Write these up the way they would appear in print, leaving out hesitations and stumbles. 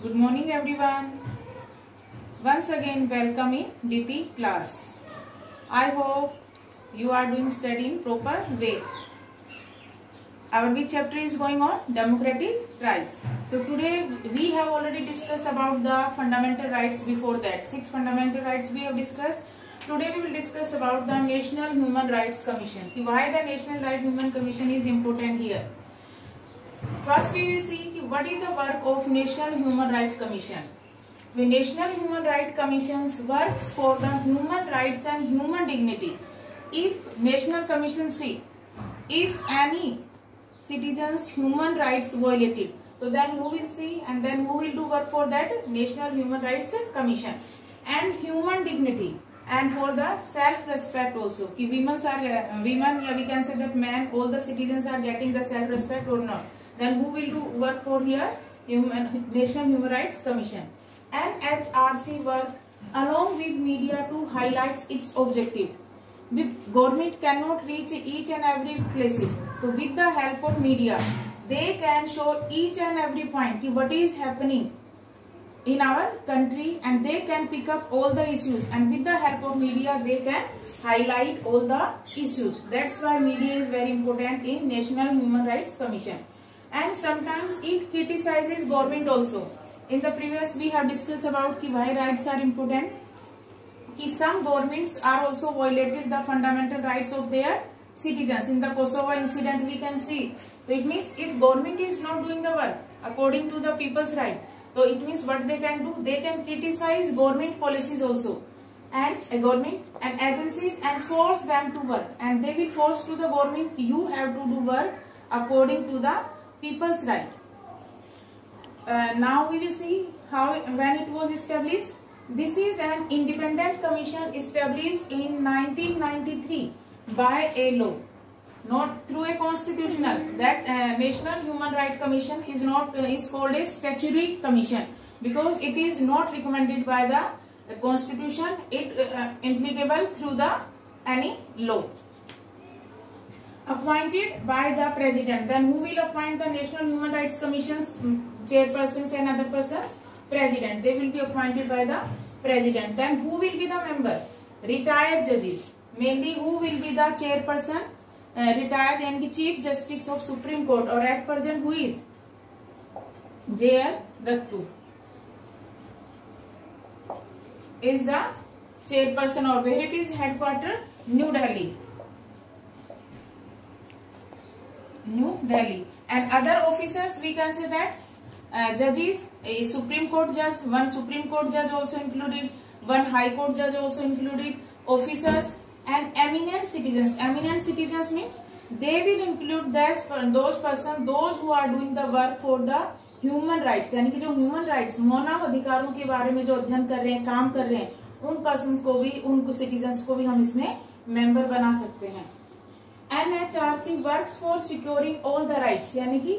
Good morning everyone. Once again welcome in DP class. I hope you are doing study in proper way. Our which chapter is going on? Democratic rights. So today we have already discussed about the fundamental rights. Before that 6 fundamental rights we have discussed. Today we will discuss about the National Human Rights Commission. Why the National Human Commission is important here. First we will see what is the work of National Human Rights Commission. The National Human Rights Commission works for the human rights and human dignity. If National Commission see if any citizens human rights violated, so then who will see and then who will do work for that? National Human Rights Commission. And human dignity and for the self-respect also. Ki women yeah, we can say that man, all the citizens are getting the self-respect or not. Then who will do work for here? National Human Rights Commission. NHRC work along with media to highlight its objective. Government cannot reach each and every places. So with the help of media, they can show each and every point ki what is happening in our country, and they can pick up all the issues, and with the help of media they can highlight all the issues. That's why media is very important in National Human Rights Commission. And sometimes it criticizes government also. In the previous we have discussed about ki why rights are important. Ki some governments are also violated the fundamental rights of their citizens. In the Kosovo incident we can see. So it means if government is not doing the work according to the people's right, so it means what they can do, they can criticize government policies also, and government and agencies, and force them to work, and they will force to the government you have to do work according to the people's right. Now we will see how when it was established. This is an independent commission established in 1993 by a law, not through a constitutional. That National Human Rights Commission is not is called a statutory commission because it is not recommended by the constitution. It applicable through the any law. Appointed by the president. Then who will appoint the National Human Rights Commission's chairpersons and other persons? President. They will be appointed by the president. Then who will be the member? Retired judges. Mainly who will be the chairperson? Retired and Chief Justice of Supreme Court, or at present who is? J.L. Dattu is the chairperson, or where it is headquartered? New Delhi. New Delhi. And other officers we can say that judges, a Supreme Court judge, one Supreme Court judge also included, one High Court judge also included, officers and eminent citizens. Eminent citizens means they will include those persons, those who are doing the work for the human rights, यानी कि जो human rights मानव अधिकारों के बारे में जो अध्ययन कर रहे हैं, काम कर रहे हैं, उन persons को भी, उन citizens को भी हम इसमें member बना सकते हैं. NHRC works for securing all the rights, यानी कि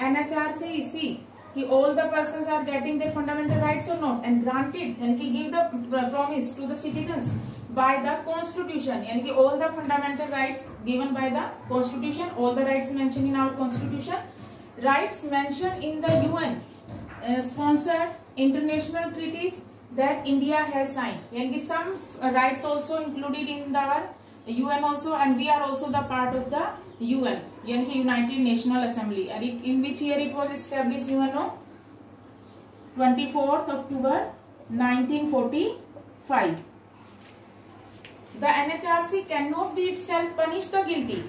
NHRC see कि all the persons are getting their fundamental rights or not, and granted, यानी कि give the promise to the citizens by the constitution, यानी कि all the fundamental rights given by the constitution, all the rights mentioned in our constitution, rights mentioned in the UN sponsored international treaties that India has signed, यानी कि some rights also included in our UN also, and we are also the part of the UN, यानी कि United National Assembly. And in which year it was established, you know? 24th October 1945. The NHRC cannot be itself punish the guilty.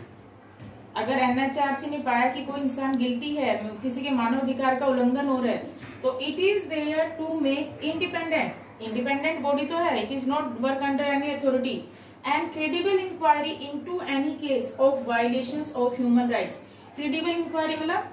अगर NHRC ने पाया कि कोई इंसान guilty है, किसी के मानव अधिकार का उल्लंघन हो रहा है, तो it is there to make independent body तो है, it is not work under any authority, and credible inquiry into any case of violations of human rights. Credible inquiry मतलब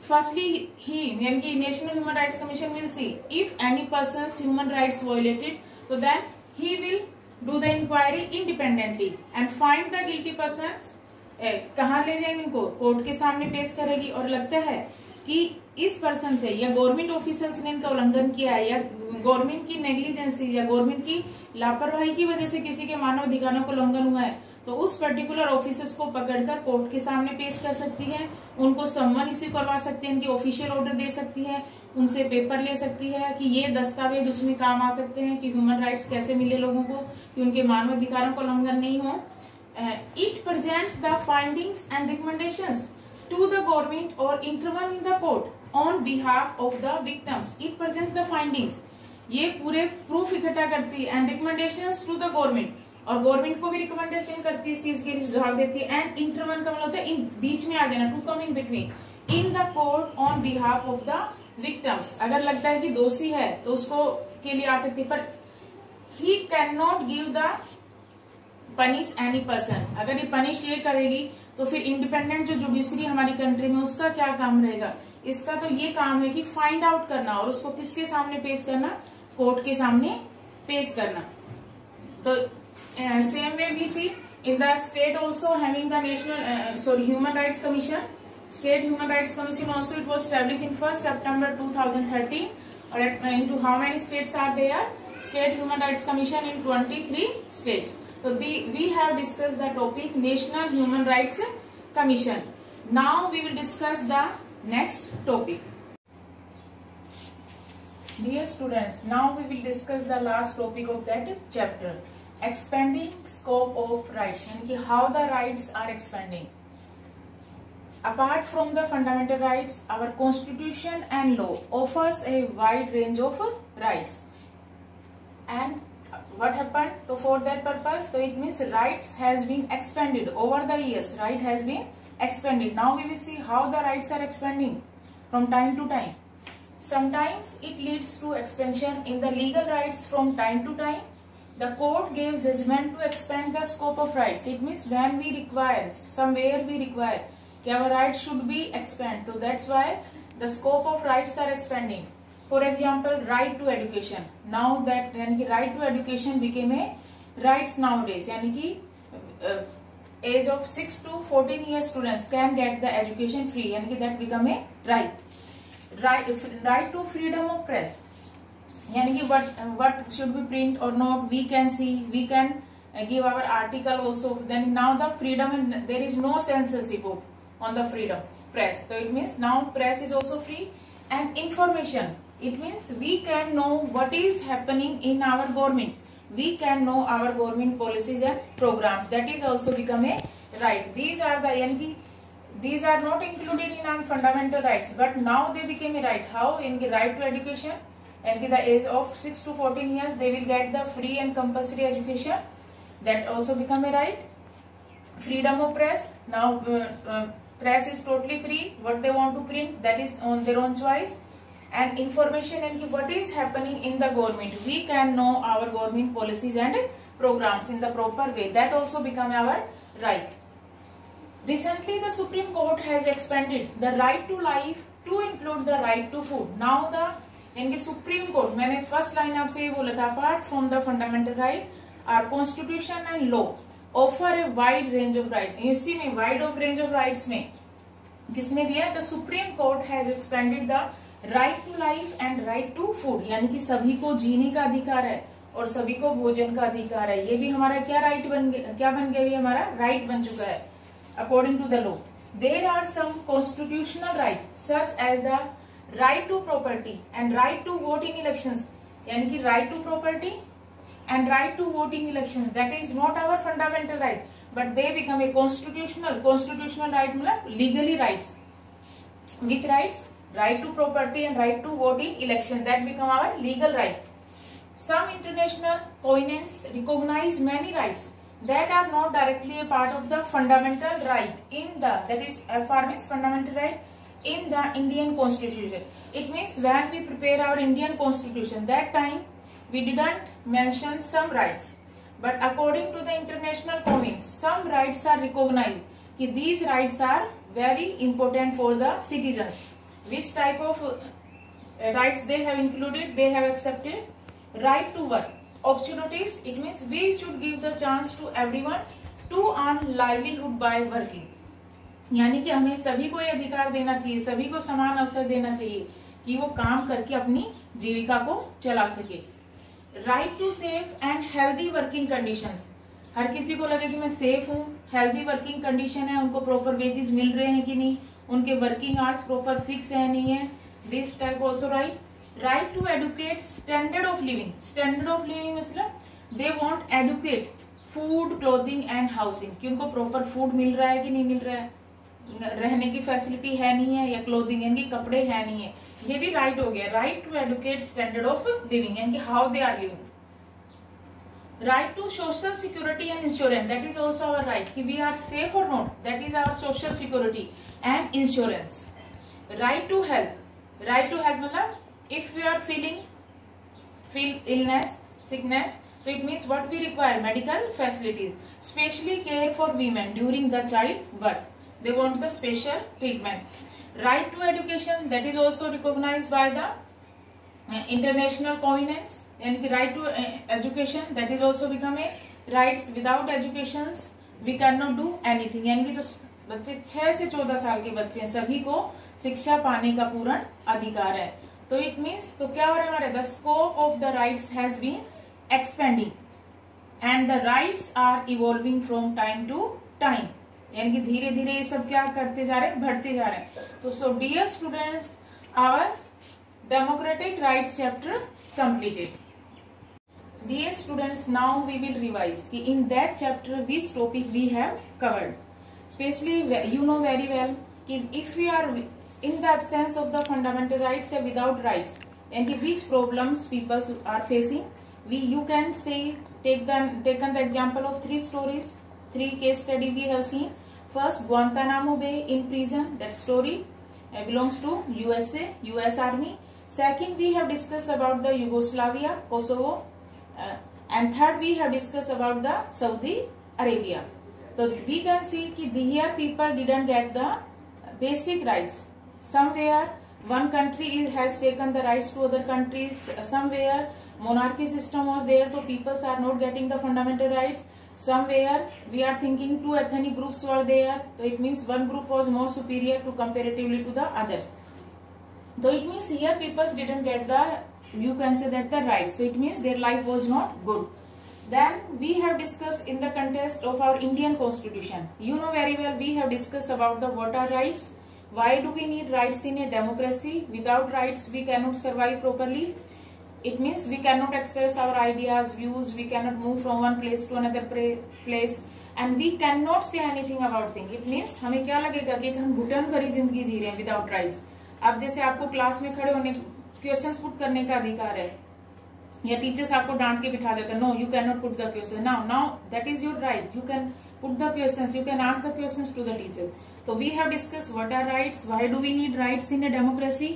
firstly he, यानी कि National Human Rights Commission will see if any person's human rights violated, so then he will do the inquiry independently and find the guilty persons. कहाँ ले जाएंगे इनको? Court के सामने पेश करेगी, और लगता है कि इस पर्सन से या गवर्नमेंट ऑफिसर्स ने इनका उल्लंघन किया है, या गवर्नमेंट की नेग्लिजेंसी या गवर्नमेंट की लापरवाही की वजह से किसी के मानव अधिकारों को उल्लंघन हुआ है, तो उस पर्टिकुलर ऑफिसर्स को पकड़कर कोर्ट के सामने पेश कर सकती है, उनको सम्मन इश्यू करवा सकते हैं, इनकी ऑफिशियल ऑर्डर दे सकती है, उनसे पेपर ले सकती है कि ये दस्तावेज उसमें काम आ सकते हैं कि ह्यूमन राइट्स कैसे मिले लोगों को, कि उनके मानवाधिकारों का उल्लंघन नहीं हो। It presents the findings and recommendations to the government और intervene in the court on behalf of the victims. It presents the findings, ये पूरे प्रूफ इकट्ठा करती है, and recommendations to the government, और गवर्नमेंट को भी रिकमेंडेशन करती है, इस चीज के लिए सुझाव देती है। एंड इंटरवन का मतलब होता है इन बीच में आ जाना, to come in between, in the court on behalf of the victims. अगर लगता है कि दोषी है तो उसको के लिए आ सकती है, पर he can not give the punish any person. अगर ये पनिश ये करेगी तो फिर इंडिपेंडेंट जो जुडिशरी हमारी कंट्री में, उसका क्या काम रहेगा? इसका तो ये काम है कि फाइंड आउट करना, और उसको किसके सामने पेश करना? कोर्ट के सामने पेश करना। तो same way we see in the state also having the national human rights commission, state human rights commission also it was established in 1st September 2013, और into how many states are there? State Human Rights Commission in 23 states. So we have discussed the topic National Human Rights Commission. Now we will discuss the next topic. Dear students, now we will discuss the last topic of that chapter, expanding scope of rights, यानी कि how the rights are expanding. Apart from the fundamental rights, our constitution and law offers a wide range of rights. And what happened? So for that purpose, so it means rights has been expanded over the years. Right has been expanded. Now we will see how the rights are expanding from time to time. Sometimes it leads to expansion in the legal rights from time to time. The court gives judgment to expand the scope of rights. It means when we require, somewhere we require कि our rights should be expand. So that's why the scope of rights are expanding. For example, right to education. Now that यानी कि right to education became a rights nowadays. यानी कि age of 6 to 14 years students can get the education free. यानी कि that become a right. Right to freedom of press. यानी कि what should be print or not we can see, we can give our article also. Then now the freedom, and there is no censorship on the freedom press. So it means now press is also free. And information, it means we can know what is happening in our government. We can know our government policies and programs. That is also become a right. These are the यानी these are not included in our fundamental rights, but now they became a right. How? In the right to education, and the age of 6 to 14 years they will get the free and compulsory education. That also become a right. Freedom of press. Now press is totally free. What they want to print, that is on their own choice. And information and what is happening in the government, we can know our government policies and programs in the proper way. That also become our right. Recently the Supreme Court has expanded the right to life to include the right to food. Now the इनके supreme court, मैंने first line आपसे ये बोला था, apart from the fundamental right are constitution and law offer a wide range of right. इसी में wide of range of rights में किसमें भी है? The supreme court has expanded the right to life and right to food. यानी कि सभी को जीने का अधिकार है और सभी को भोजन का अधिकार है. ये भी हमारा क्या राइट बन गया, क्या बन गया? ये हमारा राइट बन चुका है according to the law. There are some constitutional rights such as the right to property and right to vote in elections. यानी कि right to property and right to vote in elections, that is not our fundamental right, but they become a constitutional right मतलब legally rights. Which rights? Right to property and right to vote in election, that become our legal right. Some international covenants recognize many rights that are not directly a part of the fundamental right in the, that is FR means fundamental right, in the Indian Constitution. It means when we prepare our Indian Constitution, that time we didn't mention some rights, but according to the international conventions, some rights are recognized. कि these rights are very important for the citizens. Which type of rights they have included? They have accepted right to work opportunities. It means we should give the chance to everyone to earn livelihood by working. यानी कि हमें सभी को ये अधिकार देना चाहिए, सभी को समान अवसर देना चाहिए कि वो काम करके अपनी जीविका को चला सके. Right to safe and healthy working conditions. हर किसी को लगे कि मैं सेफ हूँ, हेल्दी वर्किंग कंडीशन है, उनको प्रॉपर वेजेस मिल रहे हैं कि नहीं, उनके वर्किंग आवर्स प्रॉपर फिक्स है नहीं है, This type also right. Right to educate, standard of living. Standard of living मतलब they want educate, food, clothing and housing. कि उनको proper food मिल रहा है कि नहीं मिल रहा है, रहने की फैसिलिटी है नहीं है, या क्लोथिंग यानी कि कपड़े है नहीं है, ये भी राइट हो गया. Right to educate, standard of living यानी कि how they are living. Right to social security and insurance, that is also our right कि we are safe or not, that is our social security and insurance. Right to health, right to health मतलब if you are feel illness, sickness, तो it means what we require medical facilities, specially care for women during the child birth, they want the special treatment. Right to education, that is also recognized by the international covenants. And right to education, that is also become a rights. Without educations we cannot do anything. यानी कि जो बच्चे 6 से 14 साल के बच्चे हैं सभी को शिक्षा पाने का पूर्ण अधिकार है. तो इट मीन्स तो क्या हो रहा है हमारे, the scope of the rights has been expanding and the rights are evolving from time to time, यानी कि धीरे धीरे ये सब क्या करते जा रहे हैं, बढ़ते जा रहे हैं. तो so dear students, our democratic rights chapter completed. Dear students, now we will revise कि in that chapter which topic we have covered. Specially you know very well कि if we are in the absence of the fundamental rights या without rights, यानी कि which problems peoples are facing, we you can say taken the example of 3 stories, 3 case study we have seen. First, Guantanamo Bay in prison, that story belongs to USA, US Army. Second, we have discussed about the Yugoslavia, Kosovo, and third we have discussed about the Saudi Arabia. So we can see कि here people didn't get the basic rights. Somewhere one country has taken the rights to other countries. Somewhere monarchy system was there, so peoples are not getting the fundamental rights. Somewhere we are thinking 2 ethnic groups were there, so it means one group was more superior to comparatively to the others. So it means here peoples didn't get the, you can say that the rights, so it means their life was not good. Then we have discussed in the context of our Indian constitution, you know very well, we have discussed about the what are rights, why do we need rights in a democracy, without rights we cannot survive properly. It means we cannot express our ideas, views, we cannot move from one place to another place, and we cannot say anything about things. It means हमें क्या लगेगा कि हम घुटन भरी जिंदगी जी रहे हैं without rights. अब जैसे आपको क्लास में खड़े होने, क्वेश्चंस पुट करने का अधिकार है, या टीचर्स आपको डांट के बिठा देते हैं, no you can not put the question, now that is your right, you can put the questions, you can ask the questions to the teacher. So we have discussed what are rights, why do we need rights in a democracy,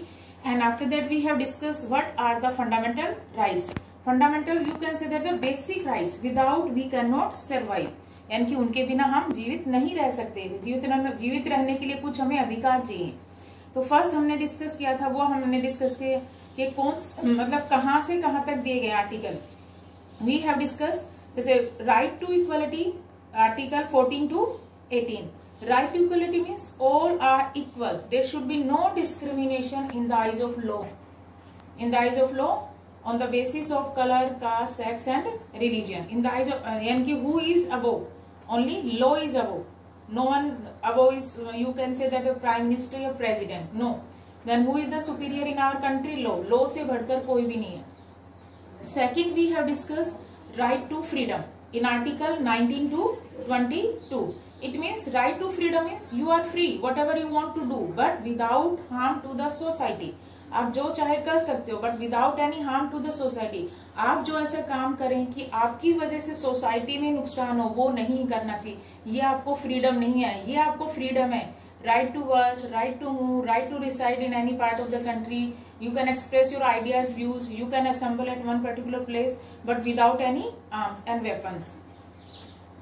and after that we have discussed what are the fundamental rights. Fundamental, you can say that the basic rights, without we cannot survive, यानी कि उनके बिना हम जीवित नहीं रह सकते. जीवित रहने के लिए कुछ हमें अधिकार चाहिए. तो फर्स्ट हमने डिस्कस किया था, वो हमने डिस्कस किया कि कौन मतलब कहाँ से कहाँ तक दिए गए आर्टिकल. वी हैव डिस्कस जैसे right to equality, article 14 to 18. Right to equality means all are equal. There should be no discrimination in the eyes of law. In the eyes of law, on the basis of color, caste, sex, and religion. In the eyes of यानी कि who is above? Only law is above. No one above is. You can say that a prime minister or president. No. Then who is the superior in our country? Law. Law से बढ़कर कोई भी नहीं है. Second, we have discussed right to freedom in Article 19 to 22. It means right to freedom means you are free whatever you want to do, but without harm to the society. आप जो चाहे कर सकते हो, but without any harm to the society. आप जो ऐसा काम करें कि आपकी वजह से सोसाइटी में नुकसान हो, वो नहीं करना चाहिए. ये आपको फ्रीडम नहीं है, ये आपको फ्रीडम है. Right to work, right to move, right to reside in any part of the country. You can express your ideas, views. You can assemble at one particular place, but without any arms and weapons.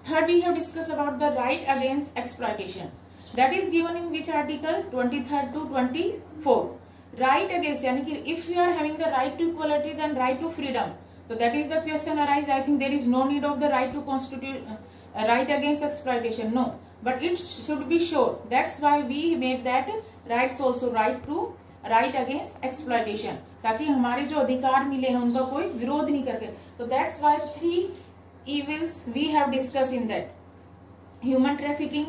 Third, we have discussed about the right against exploitation. That is given in which article? 23rd to 24. Right against, यानी कि if you are having the right to equality, then right to freedom. So that is the question arise. I think there is no need of the right to constitute right against exploitation. No, but it should be sure. That's why we made that rights also right against exploitation, ताकि हमारे जो अधिकार मिले हैं उनका कोई विरोध नहीं करके. So that's why 3 evils we have discussed in that: human trafficking,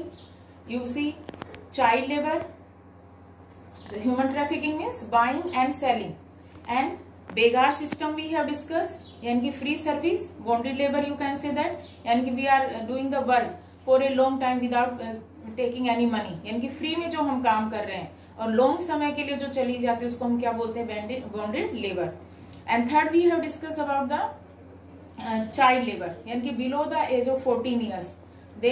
you see, child labor, human trafficking means buying and selling. And बेगार सिस्टम वी हैव डिस्कस्ड, यानी कि free service, bonded labour you can say that, यानी कि we are doing the work for a long time without taking any money, यानी कि free में जो हम काम कर रहे हैं और लॉन्ग समय के लिए जो चली जाती है उसको हम क्या बोलते हैं, bonded labour. And third we have discuss about the child labour, यानी कि below the age of 14 years they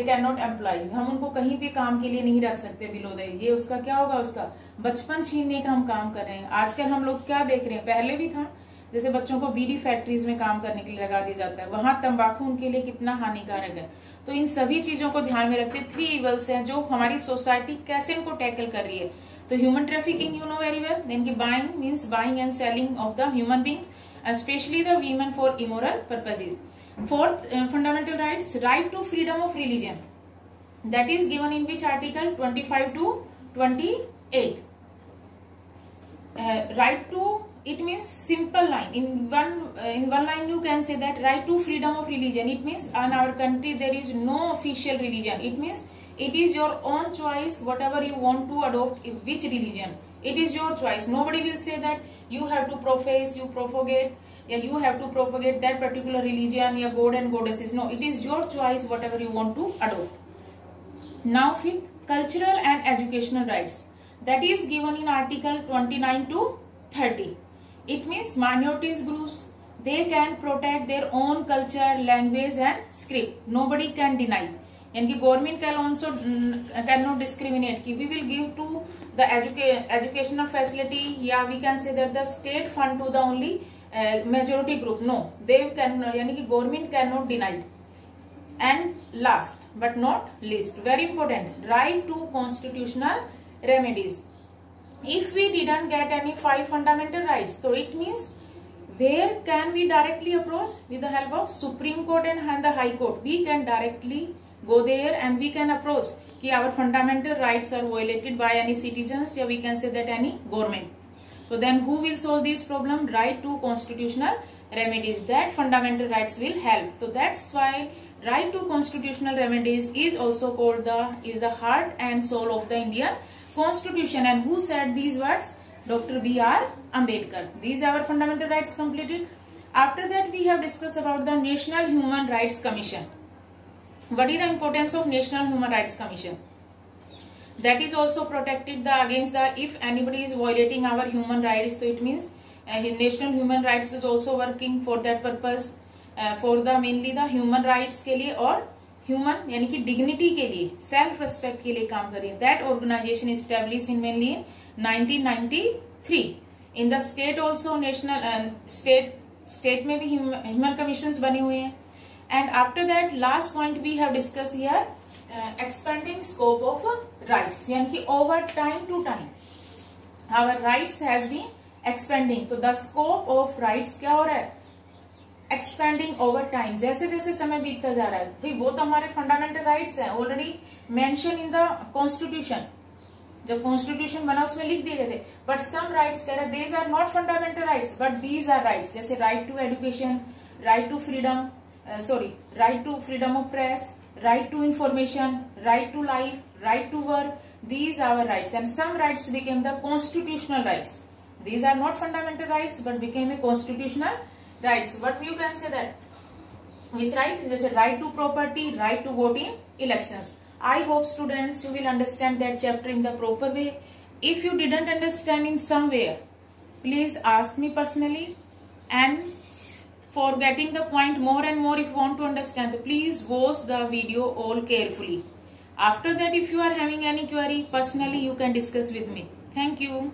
can not employ, हम उनको कहीं भी काम के लिए नहीं रख सकते बिलो द एज. ये उसका क्या होगा, उसका बचपन छीनने का हम काम कर रहे हैं. आजकल हम लोग क्या देख रहे हैं, पहले भी था, जैसे बच्चों को बीड़ी फैक्ट्रीज में काम करने के लिए लगा दिया जाता है, वहां तंबाकू उनके लिए कितना हानिकारक है. तो इन सभी चीजों को ध्यान में रखते 3 इवल्स हैं जो हमारी सोसाइटी कैसे इनको टैकल कर रही है. तो human trafficking you know very well, यानी कि buying means buying and selling of the human beings, especially the women for immoral purposes. Fourth fundamental rights, right to freedom of religion, that is given in which article 25 to 28. Right to, it means simple line, in one line you can say that right to freedom of religion, it means in our country there is no official religion, it means it is your own choice whatever you want to adopt, which religion, it is your choice. Nobody will say that you have to profess, you propagate, yeah, you have to propagate that particular religion, yeah, god and goddesses. No, it is your choice whatever you want to adopt. Now fifth, cultural and educational rights, that is given in article 29 to 30. It means minorities groups, they can protect their own culture, language and script, nobody can deny. यानी कि government can also can not discriminate कि we will give to the educational facility, या we can say that the state fund to the only majority group. No, they can, यानी कि government can not denied. And last but not least, very important, right to constitutional remedies. If we didn't get any 5 fundamental rights, so it means where can we directly approach? With the help of Supreme Court and the High Court, we can directly go there and we can approach कि our fundamental rights are violated by any citizens, या we can say that any government. So then who will solve this problem? Right to constitutional remedies, that fundamental rights will help. So that's why right to constitutional remedies is also called the heart and soul of the Indian Constitution. And who said these words? Dr. B.R. Ambedkar. These are our fundamental rights completed. After that we have discussed about the National Human Rights Commission. What is the importance of National Human Rights Commission? That is also protected against the, if anybody is violating our human rights, so it means National Human Rights is also working for that purpose, for the mainly the human rights के लिए और human यानी कि dignity के लिए, self respect के लिए काम कर रही है. That organisation establish in mainly in 1993. In the state also national state में भी ह्यूमन कमीशंस बने हुए हैं. And after that last point we have discuss here, expanding scope of rights, यानी कि over time to time our rights has been expanding. तो the scope of rights क्या हो रहा है, एक्सपेंडिंग ओवर टाइम, जैसे जैसे समय बीतता जा रहा है. भाई वो तो हमारे फंडामेंटल राइट्स हैं, already mention in the constitution, जब कॉन्स्टिट्यूशन बना उसमें लिख दिए गए थे. बट सम राइट्स कह रहे these are not fundamental rights but these are rights, जैसे right to education, right to freedom, right to freedom of press, right to information, right to life, right to work. These are our rights, and some rights became the constitutional rights. These are not fundamental rights but became a constitutional rights. What you can say that, which right? There's a right to property, right to vote in elections. I hope students you will understand that chapter in the proper way. If you didn't understand in some way, please ask me personally, and for getting the point more and more, if you want to understand, please watch the video all carefully. After that, if you are having any query personally, you can discuss with me. Thank you.